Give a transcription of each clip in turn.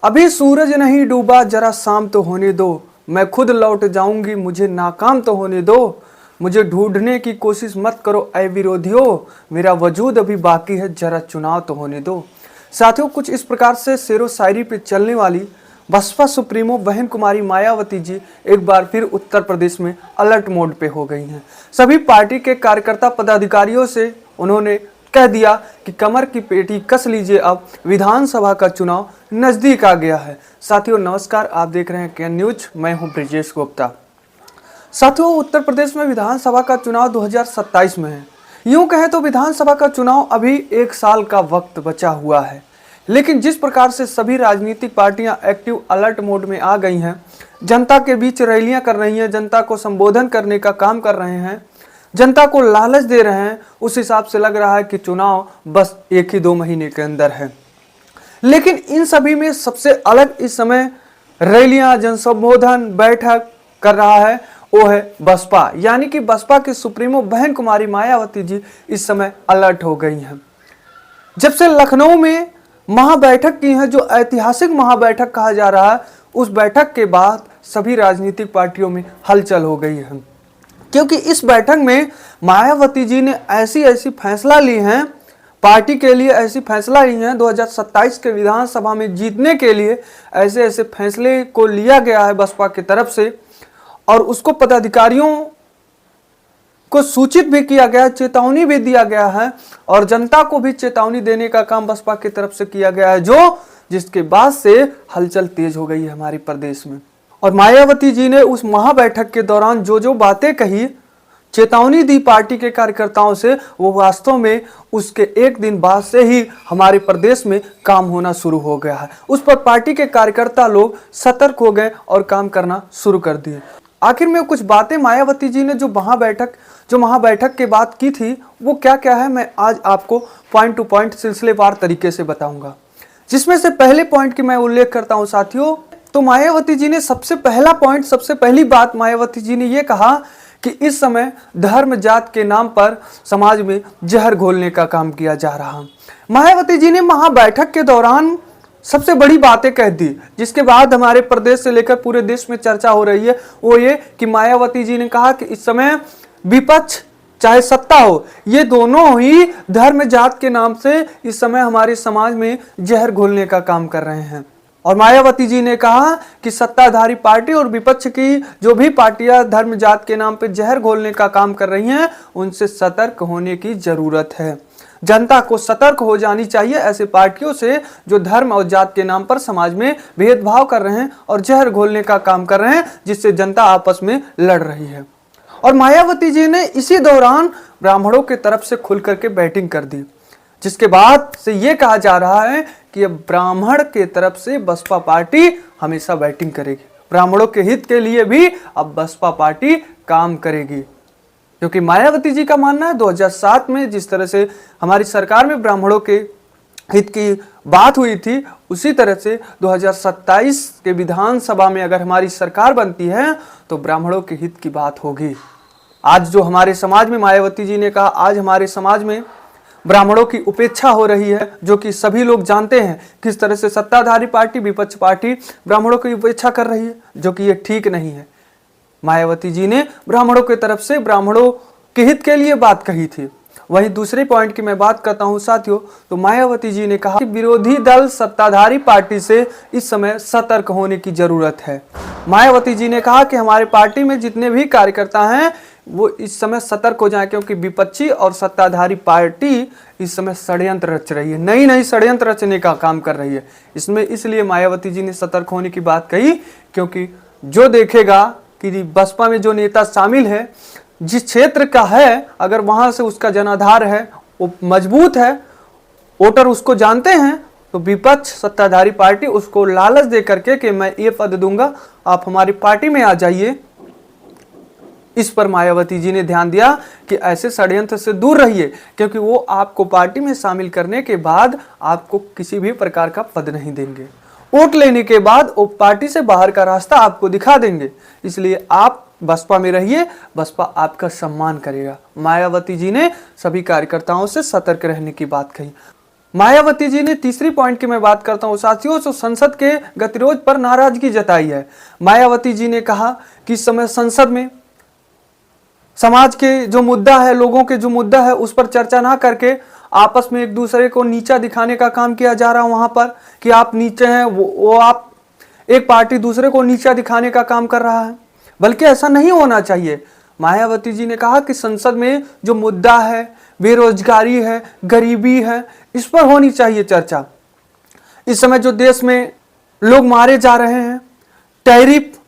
अभी सूरज नहीं डूबा, जरा शाम तो होने दो। मैं खुद लौट जाऊंगी, मुझे नाकाम तो होने दो। मुझे ढूंढने की कोशिश मत करो ऐ विरोधियों, मेरा वजूद अभी बाकी है, जरा चुनाव तो होने दो। साथियों, कुछ इस प्रकार से शेरो शायरी पे चलने वाली बसपा सुप्रीमो बहन कुमारी मायावती जी एक बार फिर उत्तर प्रदेश में अलर्ट मोड पे हो गई हैं। सभी पार्टी के कार्यकर्ता पदाधिकारियों से उन्होंने कह दिया कि कमर की पेटी कस लीजिए, अब विधानसभा का चुनाव नजदीक आ गया है। साथियों नमस्कार, आप देख रहे हैं केएन न्यूज, मैं हूं ब्रिजेश गुप्ता। साथियों, उत्तर प्रदेश में विधानसभा का चुनाव 2027 में है। यूं कहें तो विधानसभा का चुनाव अभी 1 साल का वक्त बचा हुआ है, लेकिन जिस प्रकार से सभी राजनीतिक पार्टियां एक्टिव अलर्ट मोड में आ गई हैं, जनता के बीच रैलियां कर रही हैं, जनता को संबोधन करने का काम कर रहे हैं, जनता को लालच दे रहे हैं, उस हिसाब से लग रहा है कि चुनाव बस 1 ही 2 महीने के अंदर है। लेकिन इन सभी में सबसे अलग इस समय रैलियां, जनसंबोधन, बैठक कर रहा है वो है बसपा, यानी कि बसपा के सुप्रीमो बहन कुमारी मायावती जी इस समय अलर्ट हो गई हैं। जब से लखनऊ में महाबैठक की है, जो ऐतिहासिक महाबैठक कहा जा रहा है, उस बैठक के बाद सभी राजनीतिक पार्टियों में हलचल हो गई है, क्योंकि इस बैठक में मायावती जी ने ऐसी फैसला ली हैं, पार्टी के लिए ऐसी फैसला ली हैं, 2027 के विधानसभा में जीतने के लिए ऐसे फैसले को लिया गया है बसपा की तरफ से, और उसको पदाधिकारियों को सूचित भी किया गया, चेतावनी भी दिया गया है, और जनता को भी चेतावनी देने का काम बसपा की तरफ से किया गया है, जिसके बाद से हलचल तेज हो गई है हमारे प्रदेश में। और मायावती जी ने उस महाबैठक के दौरान जो बातें कही, चेतावनी दी पार्टी के कार्यकर्ताओं से, वो वास्तव में उसके 1 दिन बाद से ही हमारे प्रदेश में काम होना शुरू हो गया है। उस पर पार्टी के कार्यकर्ता लोग सतर्क हो गए और काम करना शुरू कर दिए। आखिर में कुछ बातें मायावती जी ने जो महाबैठक के बाद की थी, वो क्या क्या है, मैं आज आपको पॉइंट टू पॉइंट सिलसिलेवार तरीके से बताऊंगा। जिसमें से पहले पॉइंट की मैं उल्लेख करता हूं साथियों, तो मायावती जी ने सबसे पहली बात मायावती जी ने ये कहा कि इस समय धर्म जात के नाम पर समाज में जहर घोलने का काम किया जा रहा। मायावती जी ने महाबैठक के दौरान सबसे बड़ी बातें कह दी, जिसके बाद हमारे प्रदेश से लेकर पूरे देश में चर्चा हो रही है। वो ये कि मायावती जी ने कहा कि इस समय विपक्ष चाहे सत्ता हो, ये दोनों ही धर्म जात के नाम से इस समय हमारे समाज में जहर घोलने का काम कर रहे हैं। और मायावती जी ने कहा कि सत्ताधारी पार्टी और विपक्ष की जो भी पार्टियां धर्म जात के नाम पर जहर घोलने का काम कर रही हैं, उनसे सतर्क होने की जरूरत है। जनता को सतर्क हो जानी चाहिए ऐसे पार्टियों से जो धर्म और जात के नाम पर समाज में भेदभाव कर रहे हैं और जहर घोलने का काम कर रहे हैं, जिससे जनता आपस में लड़ रही है। और मायावती जी ने इसी दौरान ब्राह्मणों की तरफ से खुल करके बैटिंग कर दी, जिसके बाद से यह कहा जा रहा है कि अब ब्राह्मण के तरफ से बसपा पार्टी हमेशा बैटिंग करेगी। ब्राह्मणों के हित के लिए भी अब बसपा पार्टी काम करेगी, क्योंकि मायावती जी का मानना है 2007 में जिस तरह से हमारी सरकार में ब्राह्मणों के हित की बात हुई थी, उसी तरह से 2027 के विधानसभा में अगर हमारी सरकार बनती है तो ब्राह्मणों के हित की बात होगी। आज जो हमारे समाज में, मायावती जी ने कहा, आज हमारे समाज में ब्राह्मणों की उपेक्षा हो रही है, जो कि सभी लोग जानते हैं किस तरह से सत्ताधारी पार्टी, विपक्ष पार्टी ब्राह्मणों की उपेक्षा कर रही है, जो कि ये ठीक नहीं है। मायावती जी ने ब्राह्मणों की तरफ से ब्राह्मणों के हित के लिए बात कही थी। वहीं दूसरे पॉइंट की मैं बात करता हूं साथियों, तो मायावती जी ने कहा कि विरोधी दल सत्ताधारी पार्टी से इस समय सतर्क होने की जरूरत है। मायावती जी ने कहा कि हमारे पार्टी में जितने भी कार्यकर्ता हैं वो इस समय सतर्क हो जाएं, क्योंकि विपक्षी और सत्ताधारी पार्टी इस समय षड्यंत्र रच रही है, नई षड्यंत्र रचने का काम कर रही है। इसमें इसलिए मायावती जी ने सतर्क होने की बात कही, क्योंकि जो देखेगा कि बसपा में जो नेता शामिल है, जिस क्षेत्र का है, अगर वहां से उसका जनाधार है, वो मजबूत है, वोटर उसको जानते हैं, तो विपक्ष सत्ताधारी पार्टी उसको लालच दे करके कि मैं ये पद दूंगा, आप हमारी पार्टी में आ जाइए। इस पर मायावती जी ने ध्यान दिया कि ऐसे षड्यंत्र से दूर रहिए, क्योंकि वो आपको पार्टी में शामिल करने के बाद आपको किसी भी प्रकार का पद नहीं देंगे। वोट लेने के बाद वो पार्टी से बाहर का रास्ता आपको दिखा देंगे। इसलिए आप बसपा में रहिए, बसपा आपका सम्मान करेगा। मायावती जी ने सभी कार्यकर्ताओं से सतर्क रहने की बात कही। मायावती जी ने तीसरी पॉइंट की मैं बात करता हूं साथियों, तो संसद के गतिरोध पर नाराजगी जताई है। मायावती जी ने कहा कि इस समय संसद में समाज के जो मुद्दा है, लोगों के जो मुद्दा है, उस पर चर्चा ना करके आपस में एक दूसरे को नीचा दिखाने का काम किया जा रहा है वहां पर, कि आप नीचे हैं, वो आप एक पार्टी दूसरे को नीचा दिखाने का काम कर रहा है, बल्कि ऐसा नहीं होना चाहिए। मायावती जी ने कहा कि संसद में जो मुद्दा है, बेरोजगारी है, गरीबी है, इस पर होनी चाहिए चर्चा। इस समय जो देश में लोग मारे जा रहे हैं, टैरिफ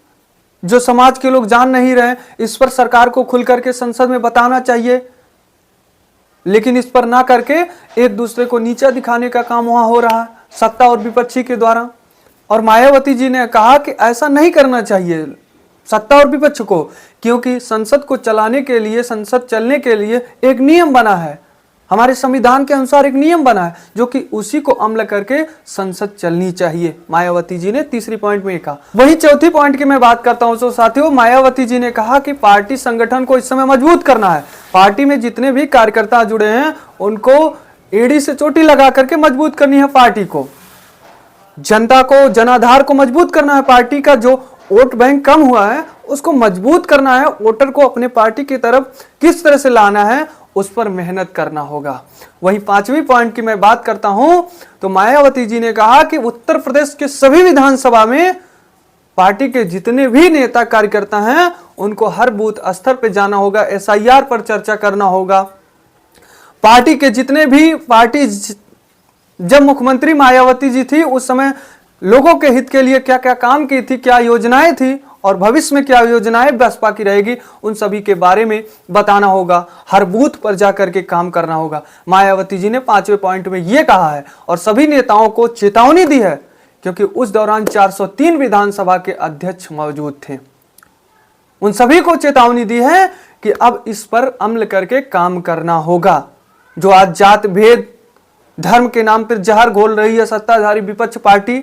जो समाज के लोग जान नहीं रहे, इस पर सरकार को खुल करके संसद में बताना चाहिए, लेकिन इस पर ना करके एक दूसरे को नीचा दिखाने का काम वहां हो रहा है सत्ता और विपक्षी के द्वारा। और मायावती जी ने कहा कि ऐसा नहीं करना चाहिए सत्ता और विपक्ष को, क्योंकि संसद को चलाने के लिए, संसद चलने के लिए एक नियम बना है, हमारे संविधान के अनुसार एक नियम बना है, जो कि उसी को अमल करके संसद चलनी चाहिए। मायावती जी ने तीसरी पॉइंट में कहा। वही चौथी पॉइंट की मैं बात करता हूं तो साथियों, मायावती जी ने कहा कि पार्टी संगठन को इस समय मजबूत करना है। पार्टी में जितने भी कार्यकर्ता जुड़े हैं उनको एड़ी से चोटी लगा करके मजबूत करनी है पार्टी को, जनता को, जनाधार को मजबूत करना है। पार्टी का जो वोट बैंक कम हुआ है उसको मजबूत करना है, वोटर को अपने पार्टी की तरफ किस तरह से लाना है उस पर मेहनत करना होगा। वही पांचवी पॉइंट की मैं बात करता हूं तो मायावती जी ने कहा कि उत्तर प्रदेश के सभी विधानसभा में पार्टी के जितने भी नेता कार्यकर्ता हैं उनको हर बूथ स्तर पर जाना होगा, SIR पर चर्चा करना होगा। पार्टी के जितने भी जब मुख्यमंत्री मायावती जी थी उस समय लोगों के हित के लिए क्या क्या काम की थी, क्या योजनाएं थी, और भविष्य में क्या योजनाएं बसपा की रहेगी, उन सभी के बारे में बताना होगा, हर बूथ पर जाकर के काम करना होगा। मायावती जी ने पांचवें पॉइंट में यह कहा है और सभी नेताओं को चेतावनी दी है, क्योंकि उस दौरान 403 विधानसभा के अध्यक्ष मौजूद थे। उन सभी को चेतावनी दी है कि अब इस पर अमल करके काम करना होगा। जो आज जात भेद धर्म के नाम पर जहर घोल रही है सत्ताधारी विपक्ष पार्टी,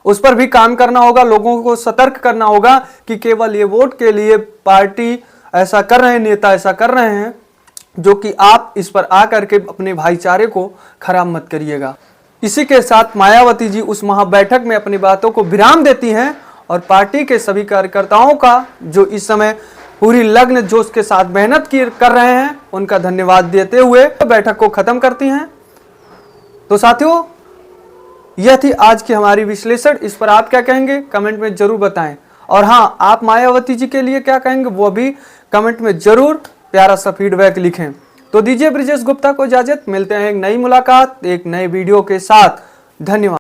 उस पर भी काम करना होगा। लोगों को सतर्क करना होगा कि केवल ये वोट के लिए पार्टी ऐसा कर रहे हैं, नेता ऐसा कर रहे हैं, जो कि आप इस पर आकर के अपने भाईचारे को खराब मत करिएगा। इसी के साथ मायावती जी उस महाबैठक में अपनी बातों को विराम देती हैं और पार्टी के सभी कार्यकर्ताओं का, जो इस समय पूरी लग्न जोश के साथ मेहनत कर रहे हैं, उनका धन्यवाद देते हुए बैठक को खत्म करती हैं। तो साथियों, यह थी आज की हमारी विश्लेषण। इस पर आप क्या कहेंगे कमेंट में जरूर बताएं, और हाँ, आप मायावती जी के लिए क्या कहेंगे वो भी कमेंट में जरूर प्यारा सा फीडबैक लिखें। तो दीजिए ब्रिजेश गुप्ता को इजाजत, मिलते हैं एक नई मुलाकात एक नए वीडियो के साथ। धन्यवाद।